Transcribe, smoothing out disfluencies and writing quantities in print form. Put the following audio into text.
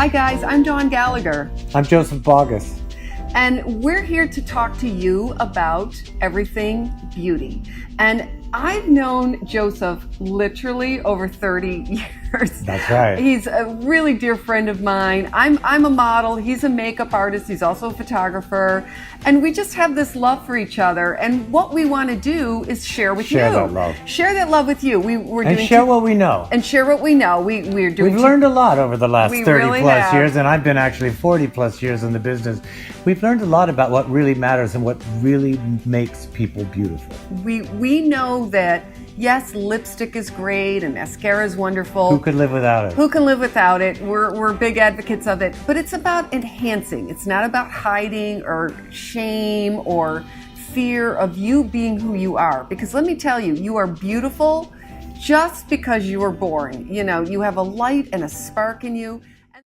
Hi guys, I'm Dawn Gallagher. I'm Joseph Bogus. And we're here to talk to you about everything beauty. And I've known Joseph literally over 30 years. That's right. He's a really dear friend of mine. I'm a model. He's a makeup artist. He's also a photographer. And we just have this love for each other. And what we want to do is share with you. Share that love. Share that love with you. We're and doing share what we know. And share what we know. We're doing. We've learned a lot over the last 30 really plus have. years, and I've been actually 40 plus years in the business. We've learned a lot about what really matters and what really makes people beautiful. We know that, yes, lipstick is great and mascara is wonderful. Who could live without it? Who can live without it? We're big advocates of it. But it's about enhancing. It's not about hiding or shame or fear of you being who you are. Because let me tell you, you are beautiful just because you were born. You know, you have a light and a spark in you.